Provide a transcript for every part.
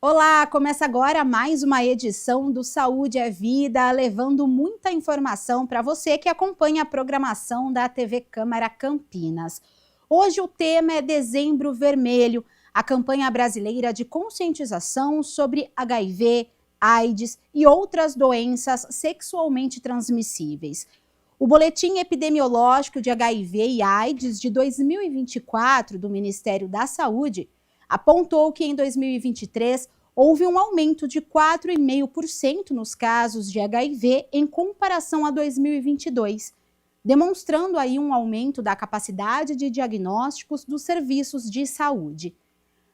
Olá, começa agora mais uma edição do Saúde é Vida, levando muita informação para você que acompanha a programação da TV Câmara Campinas. Hoje o tema é Dezembro Vermelho, a campanha brasileira de conscientização sobre HIV, AIDS e outras doenças sexualmente transmissíveis. O Boletim Epidemiológico de HIV e AIDS de 2024 do Ministério da Saúde apontou que em 2023 houve um aumento de 4,5% nos casos de HIV em comparação a 2022, demonstrando aí um aumento da capacidade de diagnósticos dos serviços de saúde.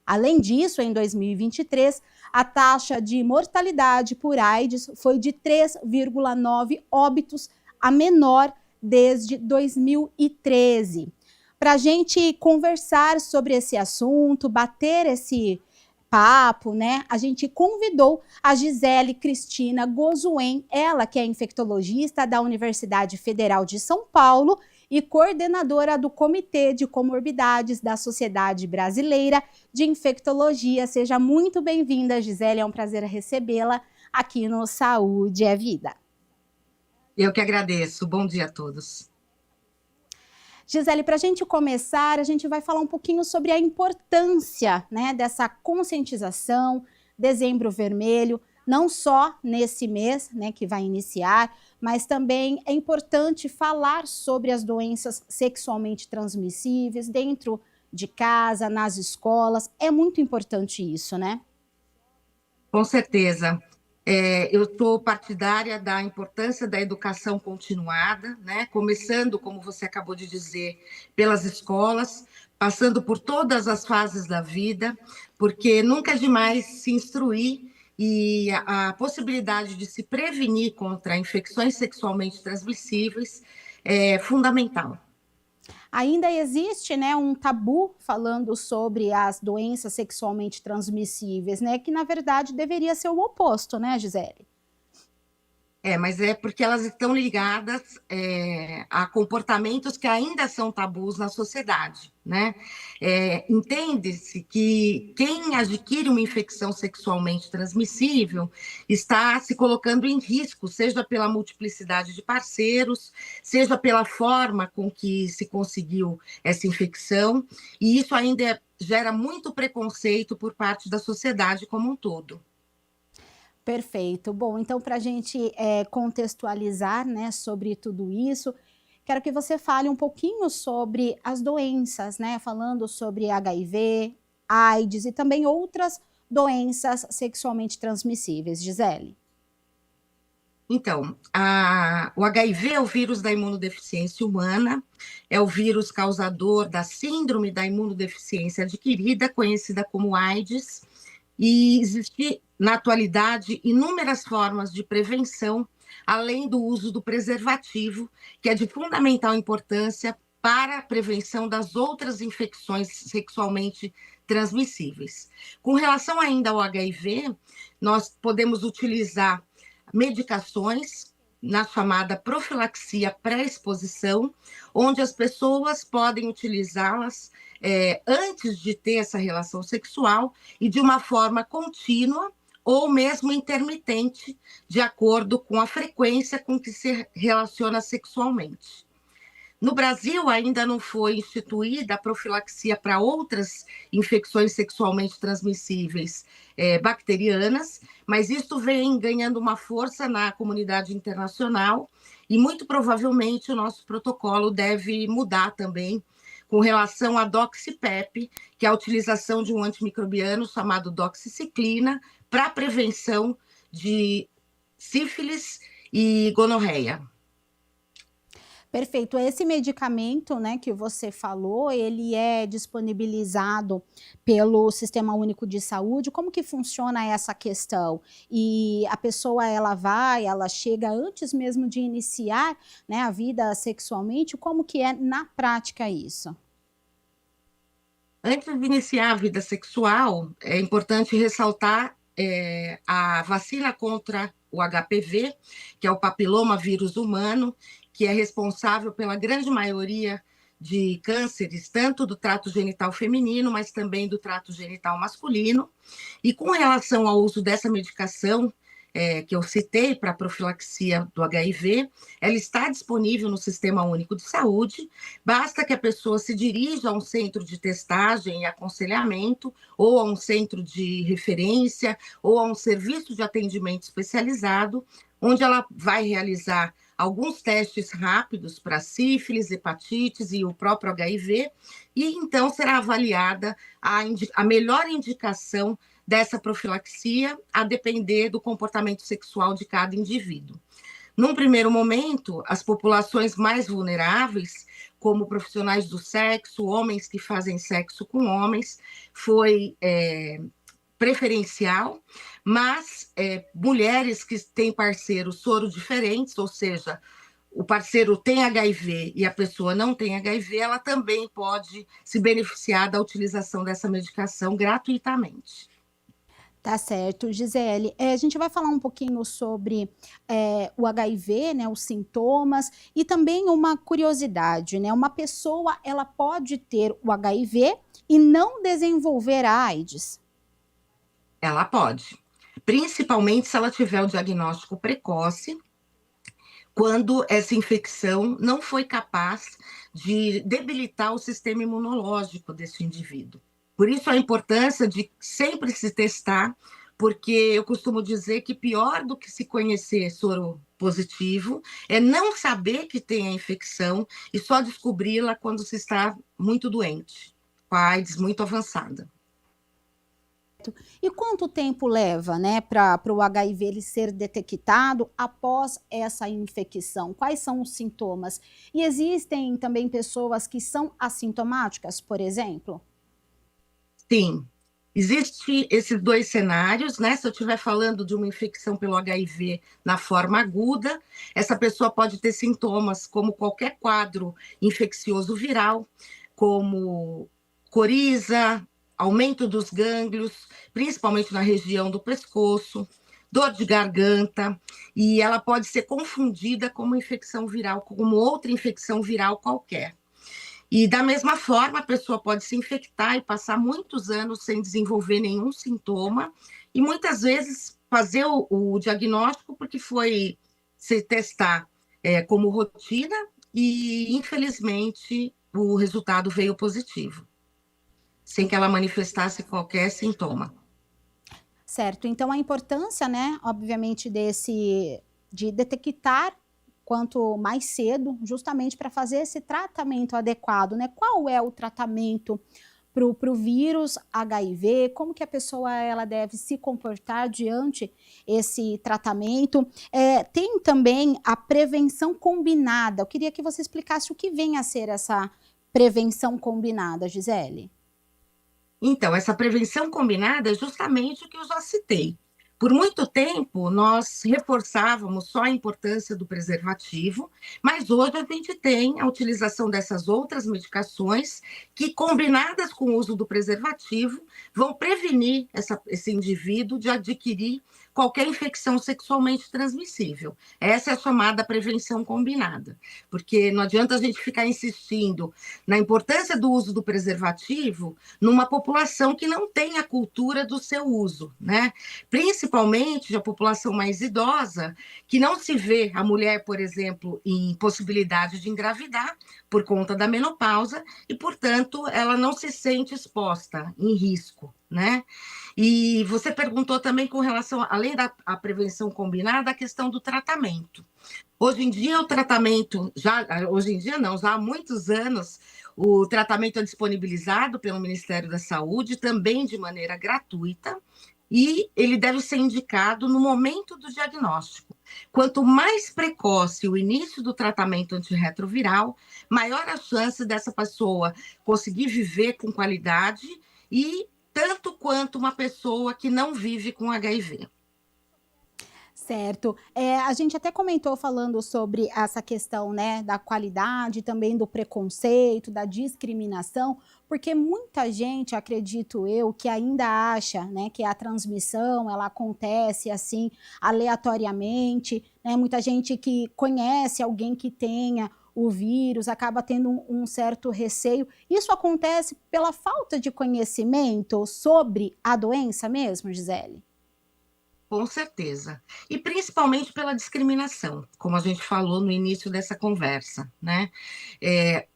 Além disso, em 2023, a taxa de mortalidade por AIDS foi de 3,9 óbitos, a menor desde 2013. Para a gente conversar sobre esse assunto, bater esse papo, né? A gente convidou a Gisele Cristina Gozuen, ela que é infectologista da Universidade Federal de São Paulo e coordenadora do Comitê de Comorbidades da Sociedade Brasileira de Infectologia. Seja muito bem-vinda, Gisele, é um prazer recebê-la aqui no Saúde é Vida. Eu que agradeço. Bom dia a todos. Gisele, para a gente começar, a gente vai falar um pouquinho sobre a importância, né, dessa conscientização, Dezembro Vermelho, não só nesse mês, né, que vai iniciar, mas também é importante falar sobre as doenças sexualmente transmissíveis dentro de casa, nas escolas. É muito importante isso, né? Com certeza. Eu sou partidária da importância da educação continuada, né? Começando, como você acabou de dizer, pelas escolas, passando por todas as fases da vida, porque nunca é demais se instruir e a possibilidade de se prevenir contra infecções sexualmente transmissíveis é fundamental. Ainda existe, né, um tabu falando sobre as doenças sexualmente transmissíveis, né, que na verdade deveria ser o oposto, né, Gisele? Mas é porque elas estão ligadas a comportamentos que ainda são tabus na sociedade, né? Entende-se que quem adquire uma infecção sexualmente transmissível está se colocando em risco, seja pela multiplicidade de parceiros, seja pela forma com que se conseguiu essa infecção, e isso ainda gera muito preconceito por parte da sociedade como um todo. Perfeito. Bom, então para a gente contextualizar, né, sobre tudo isso, quero que você fale um pouquinho sobre as doenças, né, falando sobre HIV, AIDS e também outras doenças sexualmente transmissíveis. Gisele. Então, o HIV é o vírus da imunodeficiência humana, é o vírus causador da síndrome da imunodeficiência adquirida, conhecida como AIDS, e existe, na atualidade, inúmeras formas de prevenção, além do uso do preservativo, que é de fundamental importância para a prevenção das outras infecções sexualmente transmissíveis. Com relação ainda ao HIV, nós podemos utilizar medicações na chamada profilaxia pré-exposição, onde as pessoas podem utilizá-las antes de ter essa relação sexual e de uma forma contínua ou mesmo intermitente, de acordo com a frequência com que se relaciona sexualmente. No Brasil, ainda não foi instituída a profilaxia para outras infecções sexualmente transmissíveis bacterianas, mas isto vem ganhando uma força na comunidade internacional e, muito provavelmente, o nosso protocolo deve mudar também com relação à doxipep, que é a utilização de um antimicrobiano chamado doxiciclina para a prevenção de sífilis e gonorreia. Perfeito. Esse medicamento, né, que você falou, ele é disponibilizado pelo Sistema Único de Saúde. Como que funciona essa questão? E a pessoa, ela chega antes mesmo de iniciar, né, a vida sexualmente? Como que é na prática isso? Antes de iniciar a vida sexual, é importante ressaltar a vacina contra o HPV, que é o papiloma vírus humano, que é responsável pela grande maioria de cânceres, tanto do trato genital feminino, mas também do trato genital masculino. E com relação ao uso dessa medicação, que eu citei para a profilaxia do HIV, ela está disponível no Sistema Único de Saúde, basta que a pessoa se dirija a um centro de testagem e aconselhamento, ou a um centro de referência, ou a um serviço de atendimento especializado, onde ela vai realizar alguns testes rápidos para sífilis, hepatites e o próprio HIV, e então será avaliada a melhor indicação dessa profilaxia, a depender do comportamento sexual de cada indivíduo. Num primeiro momento, as populações mais vulneráveis, como profissionais do sexo, homens que fazem sexo com homens, foi preferencial, mas mulheres que têm parceiros soro diferentes, ou seja, o parceiro tem HIV e a pessoa não tem HIV, ela também pode se beneficiar da utilização dessa medicação gratuitamente. Tá certo, Gisele. A gente vai falar um pouquinho sobre o HIV, né, os sintomas, e também uma curiosidade, né? Uma pessoa, ela pode ter o HIV e não desenvolver a AIDS? Ela pode, principalmente se ela tiver o diagnóstico precoce, quando essa infecção não foi capaz de debilitar o sistema imunológico desse indivíduo. Por isso a importância de sempre se testar, porque eu costumo dizer que pior do que se conhecer soro positivo é não saber que tem a infecção e só descobri-la quando se está muito doente, com a AIDS muito avançada. E quanto tempo leva, né, para o HIV ele ser detectado após essa infecção? Quais são os sintomas? E existem também pessoas que são assintomáticas, por exemplo? Sim, existem esses dois cenários, né? Se eu estiver falando de uma infecção pelo HIV na forma aguda, essa pessoa pode ter sintomas como qualquer quadro infeccioso viral, como coriza, aumento dos gânglios, principalmente na região do pescoço, dor de garganta, e ela pode ser confundida com uma infecção viral, como outra infecção viral qualquer. E da mesma forma, a pessoa pode se infectar e passar muitos anos sem desenvolver nenhum sintoma, e muitas vezes fazer o diagnóstico porque foi se testar como rotina, e infelizmente o resultado veio positivo, sem que ela manifestasse qualquer sintoma. Certo, então a importância, né, obviamente, de detectar quanto mais cedo, justamente para fazer esse tratamento adequado, né? Qual é o tratamento para o vírus HIV? Como que a pessoa ela deve se comportar diante esse tratamento? Tem também a prevenção combinada. Eu queria que você explicasse o que vem a ser essa prevenção combinada, Gisele. Então, essa prevenção combinada é justamente o que eu já citei. Por muito tempo, nós reforçávamos só a importância do preservativo, mas hoje a gente tem a utilização dessas outras medicações que, combinadas com o uso do preservativo, vão prevenir esse indivíduo de adquirir qualquer infecção sexualmente transmissível. Essa é a chamada prevenção combinada, porque não adianta a gente ficar insistindo na importância do uso do preservativo numa população que não tem a cultura do seu uso, né? Principalmente a população mais idosa, que não se vê a mulher, por exemplo, em possibilidade de engravidar por conta da menopausa e, portanto, ela não se sente exposta, em risco, né? E você perguntou também com relação, além da prevenção combinada, a questão do tratamento. Hoje em dia, o tratamento, hoje em dia não, já há muitos anos, o tratamento é disponibilizado pelo Ministério da Saúde, também de maneira gratuita, e ele deve ser indicado no momento do diagnóstico. Quanto mais precoce o início do tratamento antirretroviral, maior a chance dessa pessoa conseguir viver com qualidade e tanto quanto uma pessoa que não vive com HIV. Certo. A gente até comentou falando sobre essa questão, né, da qualidade, também do preconceito, da discriminação, porque muita gente, acredito eu, que ainda acha, né, que a transmissão ela acontece assim aleatoriamente, né? Muita gente que conhece alguém que tenha o vírus, acaba tendo um certo receio. Isso acontece pela falta de conhecimento sobre a doença mesmo, Gisele? Com certeza. E principalmente pela discriminação, como a gente falou no início dessa conversa, né?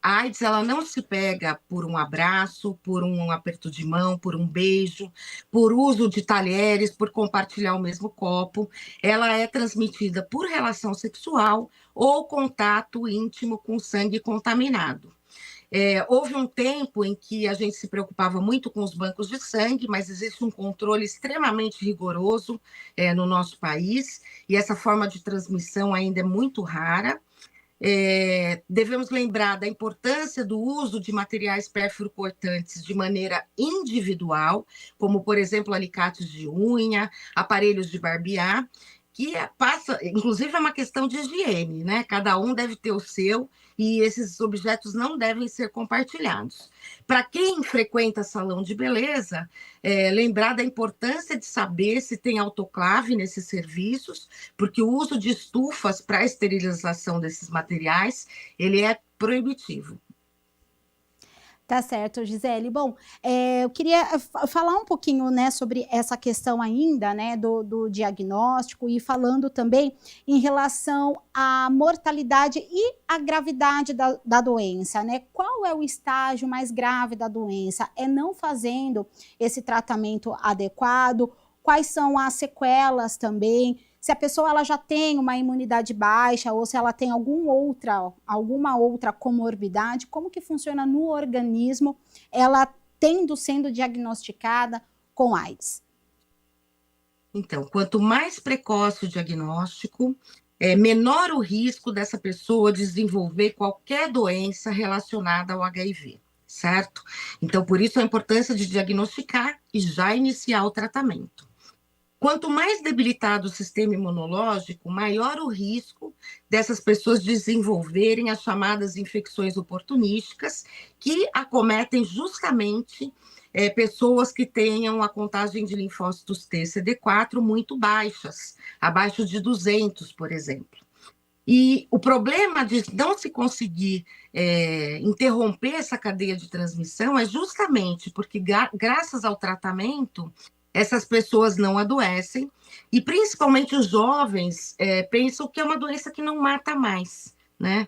A AIDS, ela não se pega por um abraço, por um aperto de mão, por um beijo, por uso de talheres, por compartilhar o mesmo copo. Ela é transmitida por relação sexual ou contato íntimo com sangue contaminado. Houve um tempo em que a gente se preocupava muito com os bancos de sangue, mas existe um controle extremamente rigoroso no nosso país, e essa forma de transmissão ainda é muito rara. Devemos lembrar da importância do uso de materiais perfurocortantes de maneira individual, como, por exemplo, alicates de unha, aparelhos de barbear, que passa, inclusive, é uma questão de higiene, né? Cada um deve ter o seu e esses objetos não devem ser compartilhados. Para quem frequenta salão de beleza, lembrar da importância de saber se tem autoclave nesses serviços, porque o uso de estufas para a esterilização desses materiais, ele é proibitivo. Tá certo, Gisele. Bom, eu queria falar um pouquinho, né, sobre essa questão ainda, né, do diagnóstico e falando também em relação à mortalidade e à gravidade da doença, né? Qual é o estágio mais grave da doença? É não fazendo esse tratamento adequado? Quais são as sequelas também? Se a pessoa ela já tem uma imunidade baixa ou se ela tem alguma outra comorbidade, como que funciona no organismo ela sendo diagnosticada com AIDS? Então, quanto mais precoce o diagnóstico, menor o risco dessa pessoa desenvolver qualquer doença relacionada ao HIV, certo? Então, por isso a importância de diagnosticar e já iniciar o tratamento. Quanto mais debilitado o sistema imunológico, maior o risco dessas pessoas desenvolverem as chamadas infecções oportunísticas, que acometem justamente pessoas que tenham a contagem de linfócitos T CD4 muito baixas, abaixo de 200, por exemplo. E o problema de não se conseguir interromper essa cadeia de transmissão é justamente porque, graças ao tratamento, essas pessoas não adoecem, e principalmente os jovens pensam que é uma doença que não mata mais, né?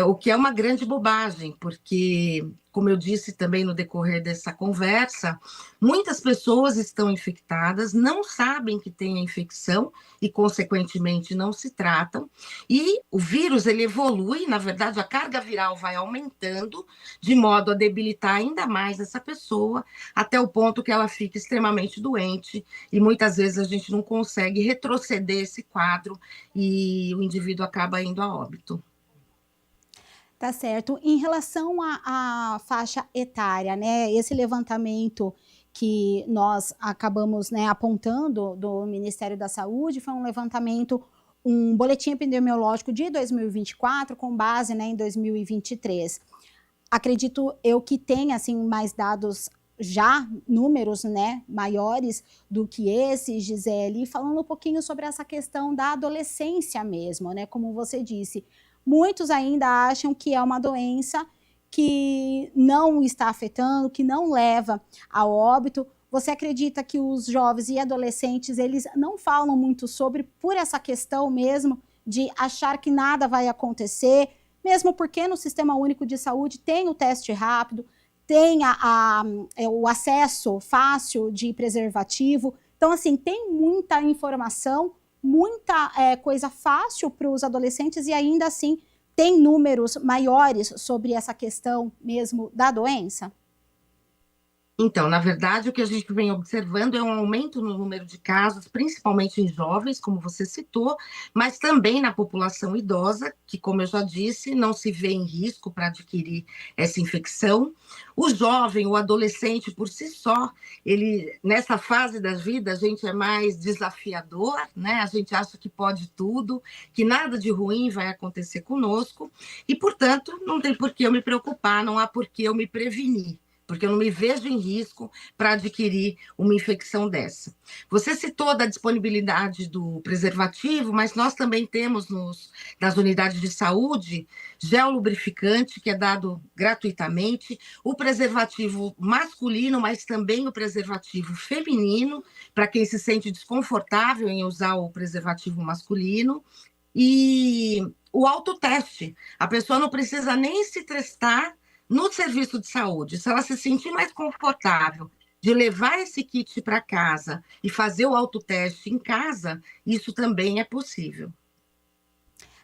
O que é uma grande bobagem, porque, como eu disse também no decorrer dessa conversa, muitas pessoas estão infectadas, não sabem que têm a infecção e, consequentemente, não se tratam, e o vírus ele evolui, na verdade, a carga viral vai aumentando, de modo a debilitar ainda mais essa pessoa, até o ponto que ela fica extremamente doente, e muitas vezes a gente não consegue retroceder esse quadro e o indivíduo acaba indo a óbito. Tá certo. Em relação à faixa etária, né? Esse levantamento que nós acabamos, né, apontando do Ministério da Saúde foi um levantamento, um boletim epidemiológico de 2024 com base, né, em 2023. Acredito eu que tem assim mais dados já, números, né, maiores do que esse, Gisele, falando um pouquinho sobre essa questão da adolescência mesmo, né, como você disse, muitos ainda acham que é uma doença que não está afetando, que não leva ao óbito. Você acredita que os jovens e adolescentes, eles não falam muito sobre, por essa questão mesmo de achar que nada vai acontecer, mesmo porque no Sistema Único de Saúde tem o teste rápido, tem o acesso fácil de preservativo. Então, assim, tem muita informação, muita coisa fácil para os adolescentes e ainda assim tem números maiores sobre essa questão mesmo da doença? Então, na verdade, o que a gente vem observando é um aumento no número de casos, principalmente em jovens, como você citou, mas também na população idosa, que, como eu já disse, não se vê em risco para adquirir essa infecção. O jovem, o adolescente, por si só, ele, nessa fase da vida, a gente é mais desafiador, né? A gente acha que pode tudo, que nada de ruim vai acontecer conosco, e, portanto, não tem por que eu me preocupar, não há por que eu me prevenir. porque eu não me vejo em risco para adquirir uma infecção dessa. Você citou da disponibilidade do preservativo, mas nós também temos nas unidades de saúde gel lubrificante, que é dado gratuitamente, o preservativo masculino, mas também o preservativo feminino, para quem se sente desconfortável em usar o preservativo masculino, e o autoteste. A pessoa não precisa nem se testar no serviço de saúde. Se ela se sentir mais confortável de levar esse kit para casa e fazer o autoteste em casa, isso também é possível.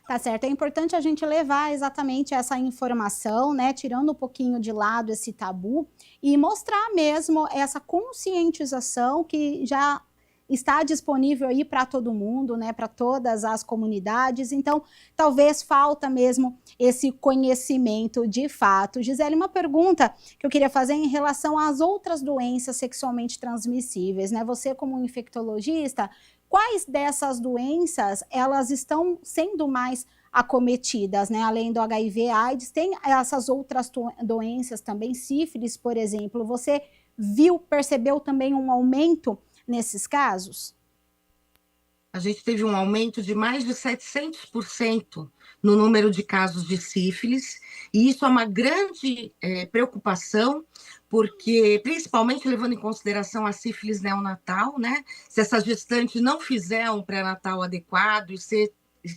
Tá certo, é importante a gente levar exatamente essa informação, né, tirando um pouquinho de lado esse tabu e mostrar mesmo essa conscientização que já está disponível aí para todo mundo, né, para todas as comunidades. Então, talvez falta mesmo esse conhecimento de fato. Gisele, uma pergunta que eu queria fazer em relação às outras doenças sexualmente transmissíveis, né? Você como infectologista, quais dessas doenças elas estão sendo mais acometidas, né? Além do HIV, AIDS, tem essas outras doenças também, sífilis, por exemplo. Você percebeu também um aumento nesses casos? A gente teve um aumento de mais de 700% no número de casos de sífilis, e isso é uma grande preocupação, porque, principalmente levando em consideração a sífilis neonatal, né? Se essa gestante não fizer um pré-natal adequado e se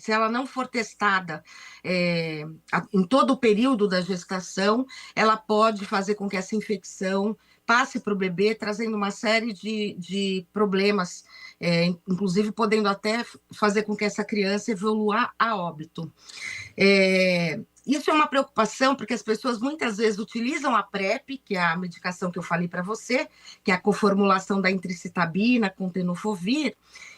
ela não for testada em todo o período da gestação, ela pode fazer com que essa infecção passe para o bebê, trazendo uma série de problemas, inclusive podendo até fazer com que essa criança evolua a óbito. Isso é uma preocupação, porque as pessoas muitas vezes utilizam a PrEP, que é a medicação que eu falei para você, que é a coformulação da entricitabina com tenofovir,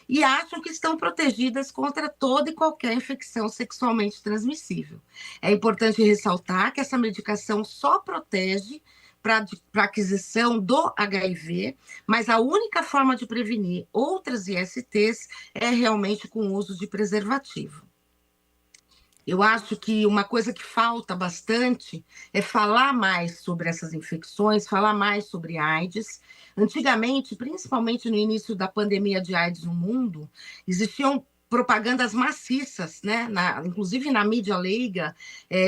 e acham que estão protegidas contra toda e qualquer infecção sexualmente transmissível. É importante ressaltar que essa medicação só protege para a aquisição do HIV, mas a única forma de prevenir outras ISTs é realmente com o uso de preservativo. Eu acho que uma coisa que falta bastante é falar mais sobre essas infecções, falar mais sobre AIDS. Antigamente, principalmente no início da pandemia de AIDS no mundo, existiam propagandas maciças, né? Inclusive na mídia leiga,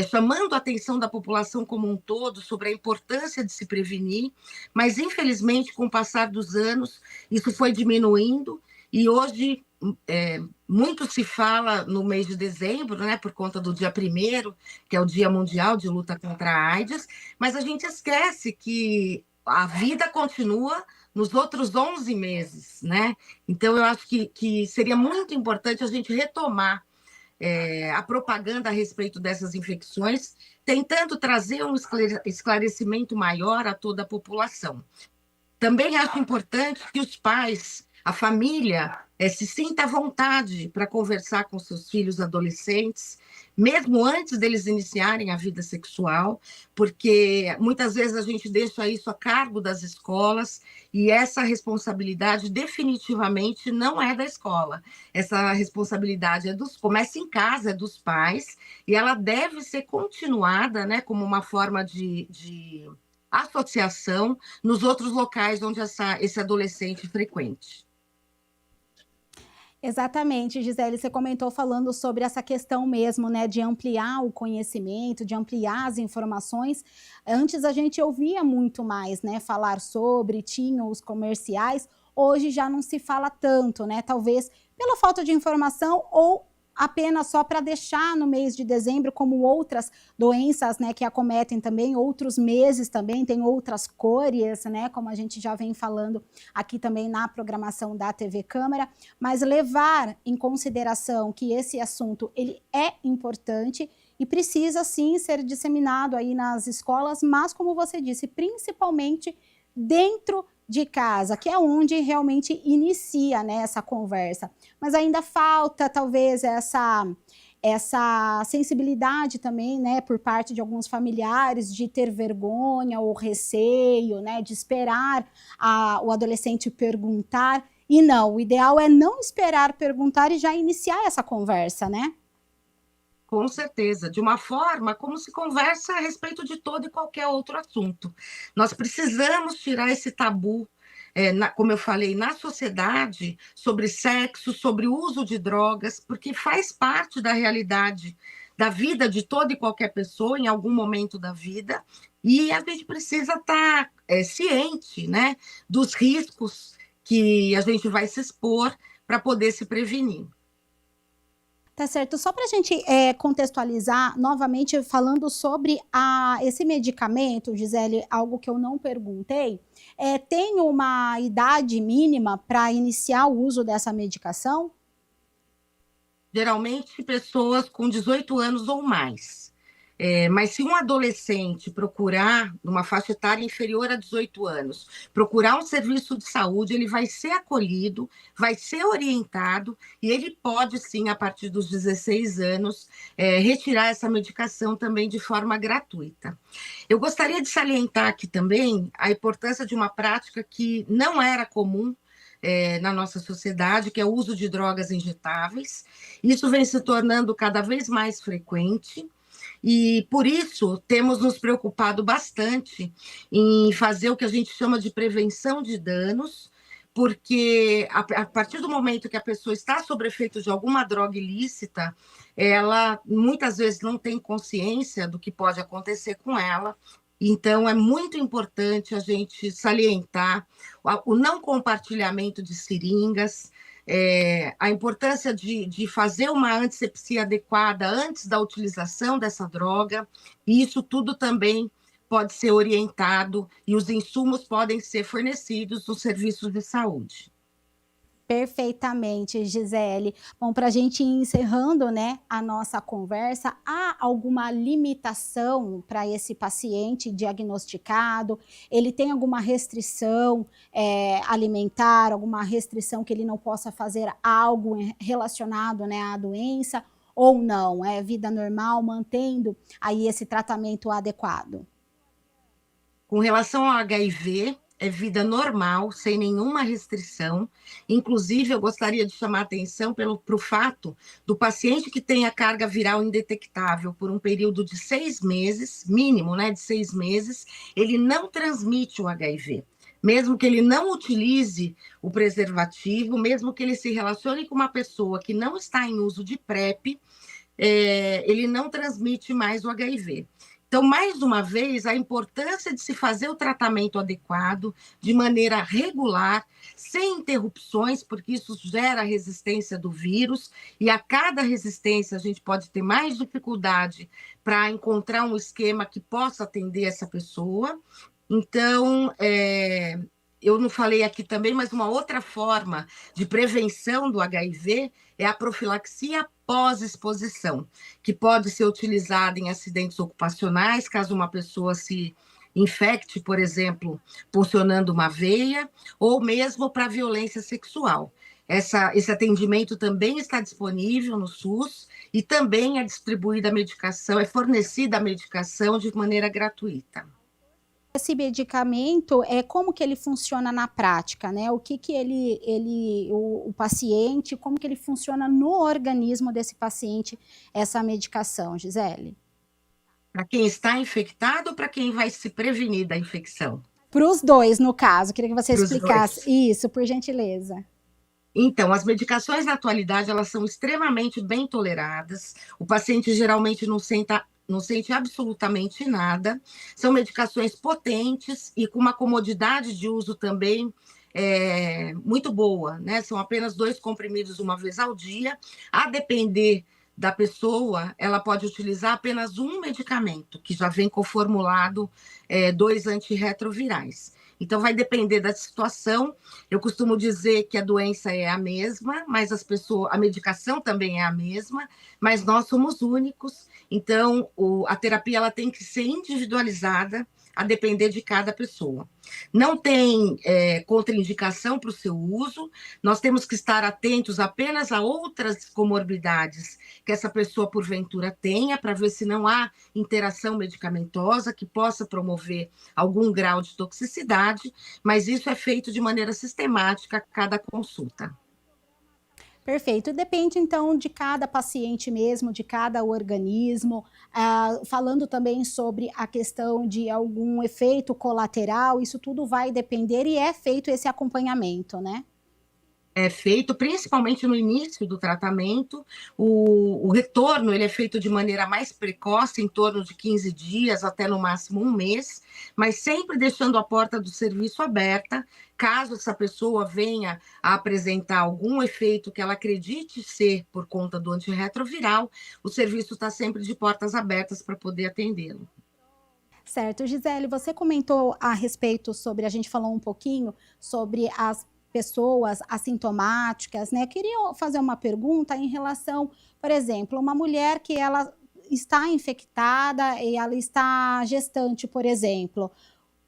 chamando a atenção da população como um todo sobre a importância de se prevenir, mas infelizmente, com o passar dos anos, isso foi diminuindo, e hoje muito se fala no mês de dezembro, né, por conta do dia 1º, que é o Dia Mundial de Luta contra a AIDS, mas a gente esquece que a vida continua nos outros 11 meses, né? Então, eu acho que seria muito importante a gente retomar a propaganda a respeito dessas infecções, tentando trazer um esclarecimento maior a toda a população. Também acho importante que os pais, a família, se sinta à vontade para conversar com seus filhos adolescentes, mesmo antes deles iniciarem a vida sexual, porque muitas vezes a gente deixa isso a cargo das escolas, e essa responsabilidade definitivamente não é da escola. Essa responsabilidade começa em casa, é dos pais, e ela deve ser continuada, né, como uma forma de associação nos outros locais onde esse adolescente frequente. Exatamente, Gisele, você comentou falando sobre essa questão mesmo, né, de ampliar o conhecimento, de ampliar as informações. Antes a gente ouvia muito mais, né, falar sobre, tinham os comerciais, hoje já não se fala tanto, né, talvez pela falta de informação ou apenas só para deixar no mês de dezembro, como outras doenças, né, que acometem também, outros meses também, tem outras cores, né, como a gente já vem falando aqui também na programação da TV Câmara, mas levar em consideração que esse assunto, ele é importante e precisa sim ser disseminado aí nas escolas, mas como você disse, principalmente dentro de casa, que é onde realmente inicia, né, essa conversa. Mas ainda falta, talvez, essa sensibilidade também, né, por parte de alguns familiares de ter vergonha ou receio, né, de esperar o adolescente perguntar. E não, o ideal é não esperar perguntar e já iniciar essa conversa, né? Com certeza, de uma forma como se conversa a respeito de todo e qualquer outro assunto. Nós precisamos tirar esse tabu, como eu falei, na sociedade, sobre sexo, sobre o uso de drogas, porque faz parte da realidade da vida de toda e qualquer pessoa, em algum momento da vida, e a gente precisa estar ciente, né, dos riscos que a gente vai se expor para poder se prevenir. Tá certo. Só para a gente contextualizar novamente, falando sobre esse medicamento, Gisele, algo que eu não perguntei, tem uma idade mínima para iniciar o uso dessa medicação? Geralmente pessoas com 18 anos ou mais. Mas se um adolescente procurar, numa faixa etária inferior a 18 anos, procurar um serviço de saúde, ele vai ser acolhido, vai ser orientado, e ele pode sim, a partir dos 16 anos, retirar essa medicação também de forma gratuita. Eu gostaria de salientar aqui também a importância de uma prática que não era comum na nossa sociedade, que é o uso de drogas injetáveis. Isso vem se tornando cada vez mais frequente, e por isso temos nos preocupado bastante em fazer o que a gente chama de prevenção de danos, porque a partir do momento que a pessoa está sob efeito de alguma droga ilícita, ela muitas vezes não tem consciência do que pode acontecer com ela. Então, é muito importante a gente salientar o não compartilhamento de seringas, a importância de fazer uma antisepsia adequada antes da utilização dessa droga, e isso tudo também pode ser orientado e os insumos podem ser fornecidos nos serviços de saúde. Perfeitamente, Gisele. Bom, para a gente ir encerrando, né, a nossa conversa, há alguma limitação para esse paciente diagnosticado? Ele tem alguma restrição alimentar, alguma restrição que ele não possa fazer algo relacionado, né, à doença? Ou não? É vida normal, mantendo aí esse tratamento adequado? Com relação ao HIV, é vida normal, sem nenhuma restrição. Inclusive, eu gostaria de chamar a atenção para o fato do paciente que tem a carga viral indetectável por um período de 6 meses, mínimo, né, de 6 meses, ele não transmite o HIV. Mesmo que ele não utilize o preservativo, mesmo que ele se relacione com uma pessoa que não está em uso de PrEP, ele não transmite mais o HIV. Então, mais uma vez, a importância de se fazer o tratamento adequado, de maneira regular, sem interrupções, porque isso gera resistência do vírus, e a cada resistência a gente pode ter mais dificuldade para encontrar um esquema que possa atender essa pessoa. Então, eu não falei aqui também, mas uma outra forma de prevenção do HIV é a profilaxia pós-exposição, que pode ser utilizada em acidentes ocupacionais, caso uma pessoa se infecte, por exemplo, puncionando uma veia, ou mesmo para violência sexual. Esse atendimento também está disponível no SUS e também é distribuída a medicação, é fornecida a medicação de maneira gratuita. Esse medicamento, como que ele funciona na prática, né? O que que o paciente, como que ele funciona no organismo desse paciente, essa medicação, Gisele? Para quem está infectado ou para quem vai se prevenir da infecção? Para os dois, no caso. Queria que você Para os explicasse dois. isso, por gentileza. Então, as medicações na atualidade, elas são extremamente bem toleradas. O paciente geralmente não sente absolutamente nada. São medicações potentes e com uma comodidade de uso também muito boa, né? São apenas 2 comprimidos uma vez ao dia. A depender da pessoa, ela pode utilizar apenas um medicamento, que já vem conformulado 2 antirretrovirais. Então, vai depender da situação. Eu costumo dizer que a doença é a mesma, mas a medicação também é a mesma, mas nós somos únicos. Então, a terapia ela tem que ser individualizada a depender de cada pessoa. Não tem contraindicação para o seu uso, nós temos que estar atentos apenas a outras comorbidades que essa pessoa, porventura, tenha, para ver se não há interação medicamentosa que possa promover algum grau de toxicidade, mas isso é feito de maneira sistemática a cada consulta. Perfeito. E depende, então, de cada paciente mesmo, de cada organismo. Falando também sobre a questão de algum efeito colateral, isso tudo vai depender e é feito esse acompanhamento, né? É feito principalmente no início do tratamento. O retorno ele é feito de maneira mais precoce, em torno de 15 dias, até no máximo um mês, mas sempre deixando a porta do serviço aberta, caso essa pessoa venha a apresentar algum efeito que ela acredite ser por conta do antirretroviral, o serviço está sempre de portas abertas para poder atendê-lo. Certo. Gisele, você comentou a respeito sobre, a gente falou um pouquinho sobre as pessoas assintomáticas, né? Queria fazer uma pergunta em relação, por exemplo, uma mulher que ela está infectada e ela está gestante, por exemplo.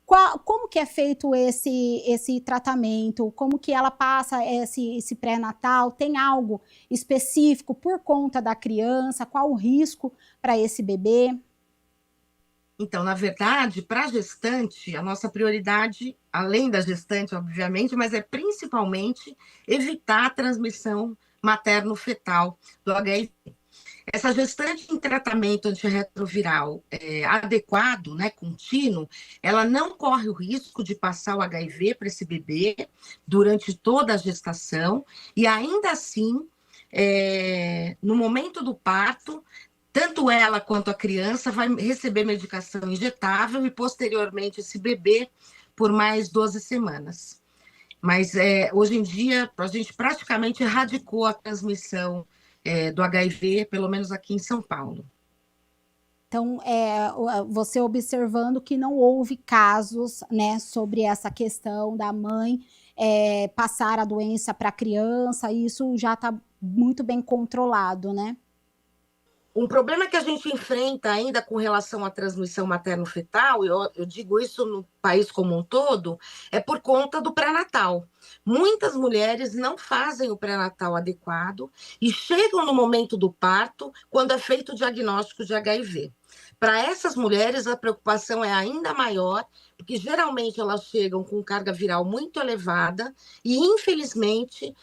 Como que é feito esse tratamento? Como que ela passa esse pré-natal? Tem algo específico por conta da criança? Qual o risco para esse bebê? Então, na verdade, para a gestante, a nossa prioridade, além da gestante, obviamente, mas é principalmente evitar a transmissão materno-fetal do HIV. Essa gestante em tratamento antirretroviral adequado, né, contínuo, ela não corre o risco de passar o HIV para esse bebê durante toda a gestação, e ainda assim, no momento do parto, tanto ela quanto a criança vai receber medicação injetável e, posteriormente, esse bebê por mais 12 semanas. Mas, hoje em dia, a gente praticamente erradicou a transmissão do HIV, pelo menos aqui em São Paulo. Então, você observando que não houve casos, né, sobre essa questão da mãe passar a doença para a criança, isso já está muito bem controlado, né? Um problema que a gente enfrenta ainda com relação à transmissão materno-fetal, eu digo isso no país como um todo, é por conta do pré-natal. Muitas mulheres não fazem o pré-natal adequado e chegam no momento do parto quando é feito o diagnóstico de HIV. Para essas mulheres, a preocupação é ainda maior, porque geralmente elas chegam com carga viral muito elevada e, infelizmente,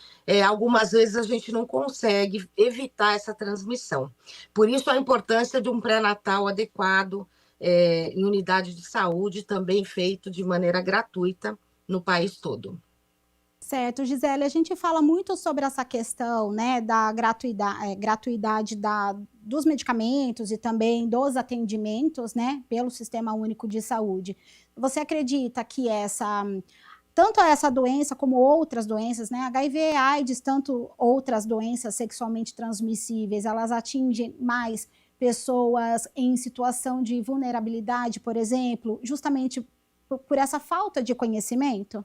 algumas vezes a gente não consegue evitar essa transmissão. Por isso, a importância de um pré-natal adequado em unidade de saúde, também feito de maneira gratuita no país todo. Certo, Gisele, a gente fala muito sobre essa questão, né, da gratuidade dos medicamentos e também dos atendimentos, né, pelo Sistema Único de Saúde. Você acredita que tanto essa doença como outras doenças, né, HIV, AIDS, tanto outras doenças sexualmente transmissíveis, elas atingem mais pessoas em situação de vulnerabilidade, por exemplo, justamente por essa falta de conhecimento?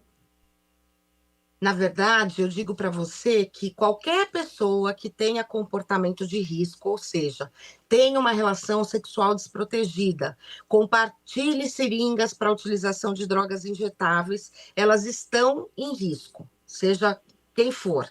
Na verdade, eu digo para você que qualquer pessoa que tenha comportamento de risco, ou seja, tenha uma relação sexual desprotegida, compartilhe seringas para utilização de drogas injetáveis, elas estão em risco, seja quem for.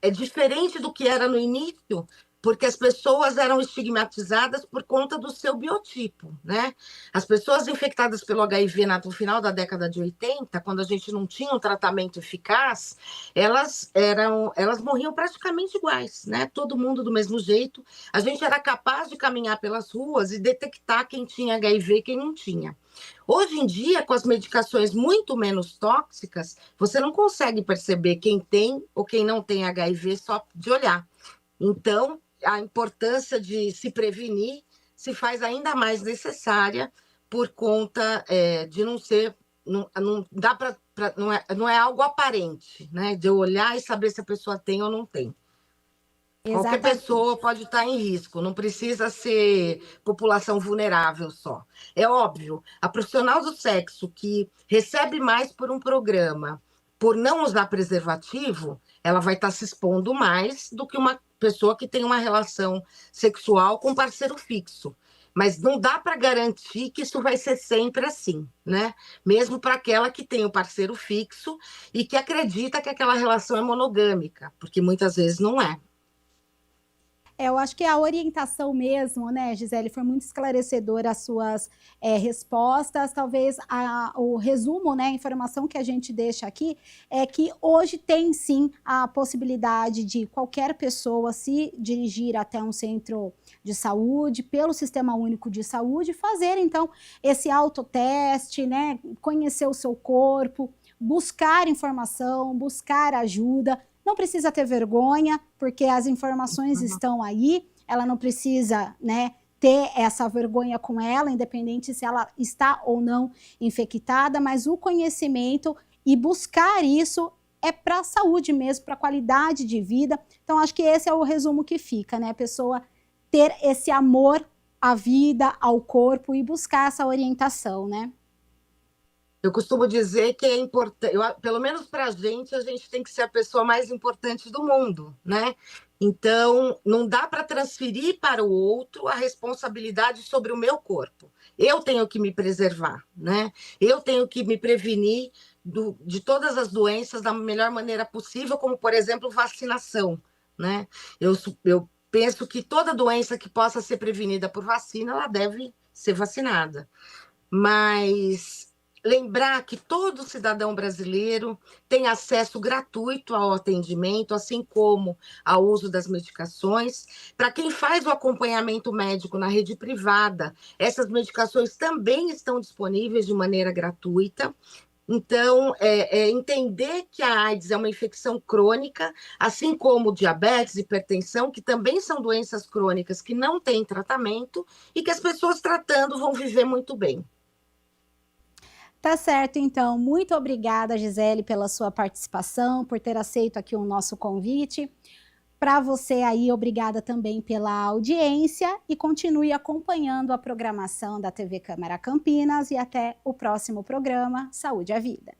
É diferente do que era no início, porque as pessoas eram estigmatizadas por conta do seu biotipo, né? As pessoas infectadas pelo HIV no final da década de 80, quando a gente não tinha um tratamento eficaz, elas morriam praticamente iguais, né? Todo mundo do mesmo jeito. A gente era capaz de caminhar pelas ruas e detectar quem tinha HIV e quem não tinha. Hoje em dia, com as medicações muito menos tóxicas, você não consegue perceber quem tem ou quem não tem HIV só de olhar. Então, a importância de se prevenir se faz ainda mais necessária por conta de não ser, não dá para, não é algo aparente, né? De eu olhar e saber se a pessoa tem ou não tem. Qualquer Exatamente. pessoa pode estar em risco, não precisa ser população vulnerável só. É óbvio, a profissional do sexo que recebe mais por um programa, por não usar preservativo, ela vai estar se expondo mais do que uma pessoa que tem uma relação sexual com parceiro fixo. Mas não dá para garantir que isso vai ser sempre assim, né? Mesmo para aquela que tem o parceiro fixo e que acredita que aquela relação é monogâmica, porque muitas vezes não é. Eu acho que a orientação mesmo, né, Gisele, foi muito esclarecedora as suas respostas. Talvez o resumo, né, a informação que a gente deixa aqui é que hoje tem sim a possibilidade de qualquer pessoa se dirigir até um centro de saúde, pelo Sistema Único de Saúde, fazer então esse autoteste, né, conhecer o seu corpo, buscar informação, buscar ajuda. Não precisa ter vergonha, porque as informações estão aí, ela não precisa, né, ter essa vergonha com ela, independente se ela está ou não infectada, mas o conhecimento e buscar isso é para a saúde mesmo, para a qualidade de vida. Então, acho que esse é o resumo que fica, né? A pessoa ter esse amor à vida, ao corpo e buscar essa orientação, né? Eu costumo dizer que é importante, pelo menos para a gente tem que ser a pessoa mais importante do mundo, né? Então, não dá para transferir para o outro a responsabilidade sobre o meu corpo. Eu tenho que me preservar, né? Eu tenho que me prevenir de todas as doenças da melhor maneira possível, como, por exemplo, vacinação, né? Eu penso que toda doença que possa ser prevenida por vacina, ela deve ser vacinada. Mas lembrar que todo cidadão brasileiro tem acesso gratuito ao atendimento, assim como ao uso das medicações. Para quem faz o acompanhamento médico na rede privada, essas medicações também estão disponíveis de maneira gratuita. Então, entender que a AIDS é uma infecção crônica, assim como diabetes, hipertensão, que também são doenças crônicas que não têm tratamento e que as pessoas tratando vão viver muito bem. Tá certo, então. Muito obrigada, Gisele, pela sua participação, por ter aceito aqui o nosso convite. Para você aí, obrigada também pela audiência e continue acompanhando a programação da TV Câmara Campinas e até o próximo programa Saúde à Vida.